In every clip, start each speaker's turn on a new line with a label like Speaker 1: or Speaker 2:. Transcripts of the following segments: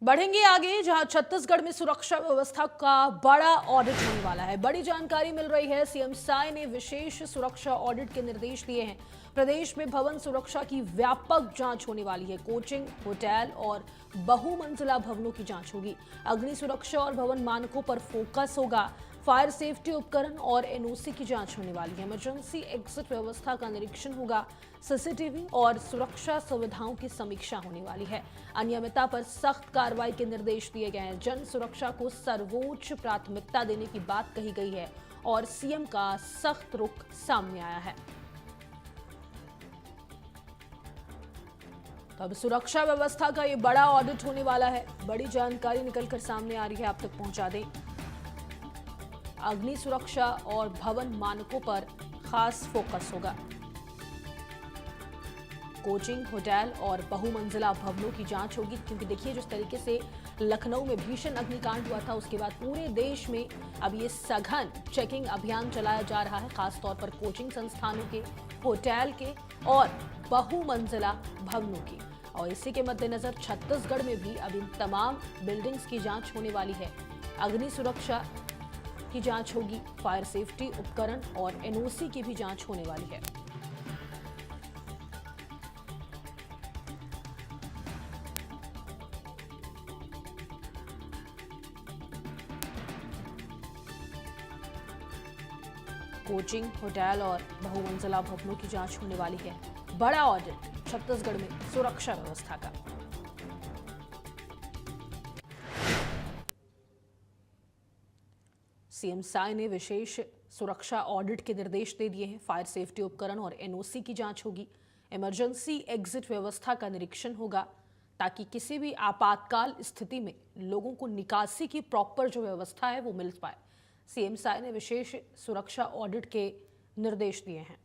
Speaker 1: बढ़ेंगे आगे, जहां छत्तीसगढ़ में सुरक्षा व्यवस्था का बड़ा ऑडिट होने वाला है। बड़ी जानकारी मिल रही है, सीएम साय ने विशेष सुरक्षा ऑडिट के निर्देश दिए हैं। प्रदेश में भवन सुरक्षा की व्यापक जांच होने वाली है। कोचिंग, होटल और बहुमंजिला भवनों की जांच होगी। अग्नि सुरक्षा और भवन मानकों पर फोकस होगा। फायर सेफ्टी उपकरण और एनओसी की जांच होने वाली है। इमरजेंसी एग्जिट व्यवस्था का निरीक्षण होगा। सीसीटीवी और सुरक्षा सुविधाओं की समीक्षा होने वाली है। अनियमितता पर सख्त कार्रवाई के निर्देश दिए गए हैं। जन सुरक्षा को सर्वोच्च प्राथमिकता देने की बात कही गई है और सीएम का सख्त रुख सामने आया है। तो अब सुरक्षा व्यवस्था का ये बड़ा ऑडिट होने वाला है। बड़ी जानकारी निकलकर सामने आ रही है, आप तक पहुंचा दें। अग्नि सुरक्षा और भवन मानकों पर खास फोकस होगा। कोचिंग, होटल और बहुमंजिला भवनों की जांच होगी, क्योंकि देखिए जिस तरीके से लखनऊ में भीषण अग्निकांड हुआ था, उसके बाद पूरे देश में अब ये सघन चेकिंग अभियान चलाया जा रहा है, खासतौर पर कोचिंग संस्थानों के, होटल के और बहुमंजिला भवनों की। और इसी के मद्देनजर छत्तीसगढ़ में भी अब इन तमाम बिल्डिंग्स की जांच होने वाली है। अग्नि सुरक्षा की जांच होगी, फायर सेफ्टी उपकरण और एनओसी की भी जांच होने वाली है। कोचिंग, होटल और बहुमंजिला भवनों की जांच होने वाली है। बड़ा ऑडिट छत्तीसगढ़ में सुरक्षा व्यवस्था का। सीएम साय ने विशेष सुरक्षा ऑडिट के निर्देश दे दिए हैं। फायर सेफ्टी उपकरण और एनओसी की जांच होगी। इमरजेंसी एग्जिट व्यवस्था का निरीक्षण होगा, ताकि किसी भी आपातकाल स्थिति में लोगों को निकासी की प्रॉपर जो व्यवस्था है वो मिल पाए। सीएम साय ने विशेष सुरक्षा ऑडिट के निर्देश दिए हैं।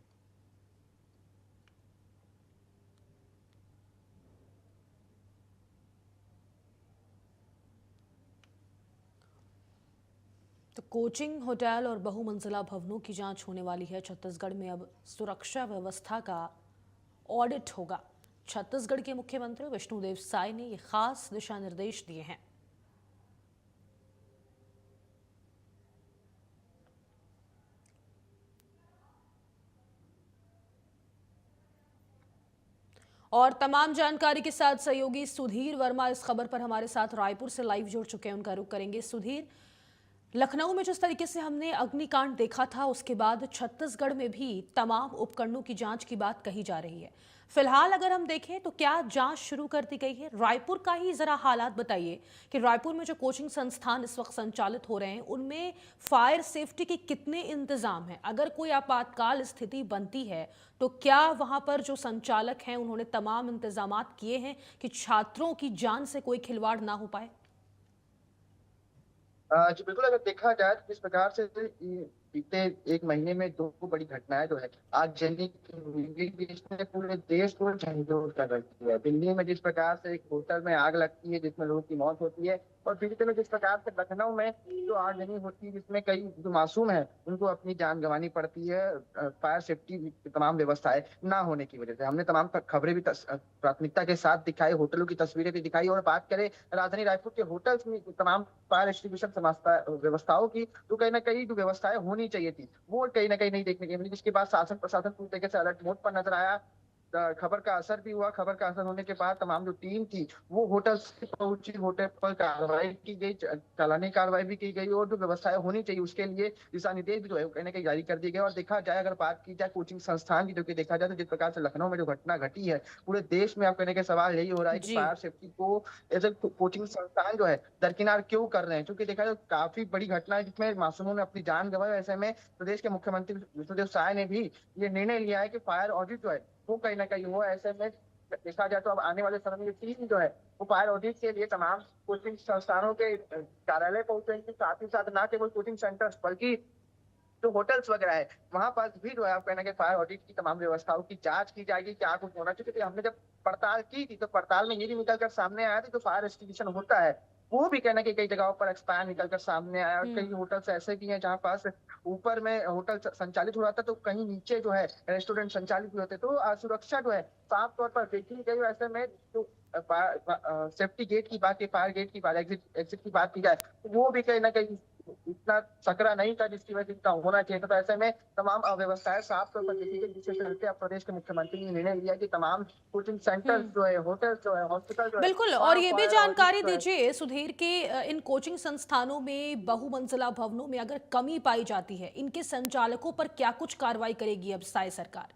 Speaker 1: तो कोचिंग, होटल और बहुमंजिला भवनों की जांच होने वाली है। छत्तीसगढ़ में अब सुरक्षा व्यवस्था का ऑडिट होगा। छत्तीसगढ़ के मुख्यमंत्री विष्णुदेव साय ने ये खास दिशा निर्देश दिए हैं। और तमाम जानकारी के साथ सहयोगी सुधीर वर्मा इस खबर पर हमारे साथ रायपुर से लाइव जुड़ चुके हैं। उनका रुख करेंगे। सुधीर, लखनऊ में जिस तरीके से हमने अग्निकांड देखा था, उसके बाद छत्तीसगढ़ में भी तमाम उपकरणों की जांच की बात कही जा रही है। फिलहाल अगर हम देखें तो क्या जांच शुरू कर दी गई है? रायपुर का ही जरा हालात बताइए कि रायपुर में जो कोचिंग संस्थान इस वक्त संचालित हो रहे हैं, उनमें फायर सेफ्टी के कितने इंतजाम हैं? अगर कोई आपातकाल स्थिति बनती है तो क्या वहां पर जो संचालक हैं उन्होंने तमाम इंतजामात किए हैं कि छात्रों की जान से कोई खिलवाड़ ना हो पाए?
Speaker 2: जी बिल्कुल, अगर देखा जाए तो किस प्रकार से बीते एक महीने में दो बड़ी घटनाएं जो है आगजनी की हुई, जिसने पूरे देश को झंझोर कर रखी है। दिल्ली में जिस प्रकार से एक होटल में आग लगती है जिसमें लोगों की मौत होती है, और पीड़ित में जिस प्रकार से लखनऊ में जो आगजनी होती है जिसमें कई जो मासूम है उनको अपनी जान गंवानी पड़ती है, फायर सेफ्टी की तमाम व्यवस्थाएं ना होने की वजह से। हमने तमाम खबरें भी प्राथमिकता के साथ दिखाई, होटलों की तस्वीरें भी दिखाई। और बात करें राजधानी रायपुर के होटल्स में तमाम फायर एक्सटिंग्विशर व्यवस्थाओं की, तो कहीं ना कहीं जो व्यवस्थाएं होनी चाहिए थी वो कहीं ना कहीं नहीं देखने की मिली, जिसके बाद शासन प्रशासन पूरी तरीके से अलर्ट मोड पर नजर आया। खबर का असर भी हुआ। खबर का असर होने के बाद तमाम जो टीम थी वो होटल से पहुंची, होटल पर कार्रवाई की गई, चालानी कार्रवाई भी की गई, और जो व्यवस्थाएं होनी चाहिए उसके लिए दिशा निर्देश भी जो है कहीं ना कहीं जारी कर दिए गए। और देखा जाए, अगर बात की जाए कोचिंग संस्थान की, जो कि देखा जाए तो जिस प्रकार से लखनऊ में जो घटना घटी है, पूरे देश में आप कहने का सवाल यही हो रहा है कि
Speaker 1: जी।
Speaker 2: फायर सेफ्टी को एज कोचिंग संस्थान जो है दरकिनार क्यों कर रहे हैं। क्योंकि देखा जाए काफी बड़ी घटना है जिसमें मासूमों ने अपनी जान गंवाई। ऐसे में प्रदेश के मुख्यमंत्री विष्णुदेव साय ने भी ये निर्णय लिया है कि फायर ऑडिट जो है वो कहीं ना कहीं हो। ऐसे में देखा जाए तो अब आने वाले समय में टीम जो है वो फायर ऑडिट के लिए तमाम कोचिंग संस्थानों के कार्यालय पहुंचेंगे। साथ ही साथ ना केवल कोचिंग सेंटर्स बल्कि जो होटल्स वगैरह है वहां पर भी जो है आप कहना कि फायर ऑडिट की तमाम व्यवस्थाओं की जांच की जाएगी, क्या कुछ होना चाहिए। क्योंकि हमने जब पड़ताल की थी तो पड़ताल में ये भी निकल कर सामने आया था, जो फायर एक्सटिंग्विशन होता है वो भी कहना कि कई जगहों पर एक्सपायर निकल कर सामने आया। और कई होटल्स ऐसे भी हैं जहां पास ऊपर में होटल संचालित हो रहा था तो कहीं नीचे जो है रेस्टोरेंट संचालित भी होते, तो सुरक्षा जो है साफ तौर पर देखी गई। ऐसे में जो सेफ्टी गेट की बात की, फायर गेट की बात, एग्जिट एग्जिट की बात की जाए तो वो भी कहीं ना कहीं इतना सकरा नहीं था जिसकी वजह से इतना होना चाहिए था। तो ऐसे में तमाम अव्यवस्थाएं साफ तौर पर देखी गई, जिसके चलते अब प्रदेश के मुख्यमंत्री ने निर्णय लिया कि तमाम कोचिंग सेंटर्स
Speaker 1: हम्म।
Speaker 2: जो है, होटल जो है, हॉस्पिटल जो है,
Speaker 1: बिल्कुल, और
Speaker 2: वहाँ
Speaker 1: ये भी
Speaker 2: फायर ऑडिट
Speaker 1: जानकारी
Speaker 2: जो है।
Speaker 1: दीजिए सुधीर कि इन कोचिंग संस्थानों में बहुमंजिला भवनों में अगर कमी पाई जाती है, इनके संचालकों पर क्या कुछ कार्रवाई करेगी अब साय सरकार?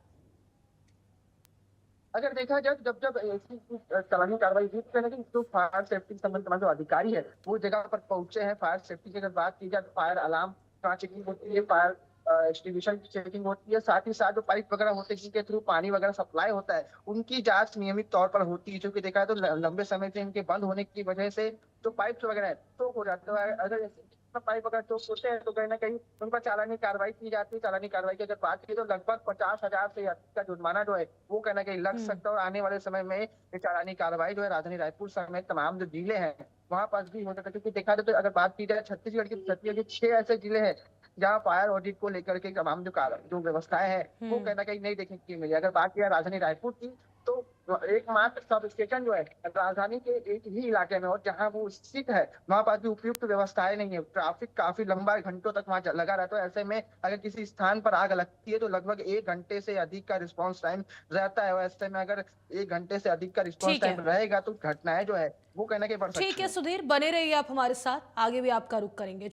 Speaker 2: अगर देखा जाए तो जब जब ऐसी चालानी कार्रवाई हुई तो कहीं ना कहीं जो फायर सेफ्टी संबंध तमाम जो अधिकारी है वो जगह पर पहुंचे हैं। फायर सेफ्टी की अगर बात की जाए तो फायर अलार्म का चेकिंग होती है, फायर एक्सटिंग्विशर की चेकिंग होती है, साथ ही साथ जो पाइप वगैरह होते हैं जिनके थ्रू पानी वगैरह सप्लाई होता है उनकी जांच नियमित तौर पर होती है। जो कि देखा है तो लंबे समय से इनके बंद होने की वजह से जो पाइप वगैरह है चोक हो जाते हैं। अगर पाइप वगैरह चोक होते हैं तो कहीं ना कहीं उन पर चालानी कार्रवाई की जाती है। चालानी कार्रवाई की अगर बात की तो लगभग 50,000 से अधिक का जुर्माना जो है वो कहीं ना कहीं लग
Speaker 1: हम्म।
Speaker 2: सकता है। और आने वाले समय में ये चालानी कार्रवाई जो है राजधानी रायपुर समेत तमाम जो जिले हैं वहां पर भी हो सकता है। क्योंकि देखा जाए तो अगर बात की जाए छत्तीसगढ़ के 6 ऐसे जिले हैं जहाँ फायर ऑडिट को लेकर के तमाम जो व्यवस्थाएं हैं वो
Speaker 1: हम्म।
Speaker 2: कहीं ना कहीं नहीं देखने की मिली। अगर बात की जाए राजधानी रायपुर की तो एकमात्र सब स्टेशन जो है राजधानी के एक ही इलाके में और जहां वो स्थित है वहां पर भी उपयुक्त व्यवस्थाएं नहीं है। ट्रैफिक काफी लंबा घंटों तक वहां लगा रहता है। ऐसे में अगर किसी स्थान पर आग लगती है तो लगभग 1 घंटे से अधिक का रिस्पॉन्स टाइम रहता है। और ऐसे में अगर 1 घंटे से अधिक का रिस्पॉन्स
Speaker 1: ठीक
Speaker 2: टाइम
Speaker 1: है।
Speaker 2: रहेगा तो घटनाएं जो है वो कहीं ना कहीं बढ़
Speaker 1: ठीक
Speaker 2: सकती
Speaker 1: है
Speaker 2: है।
Speaker 1: सुधीर, बने रहिए आप हमारे साथ, आगे भी आपका रुख करेंगे।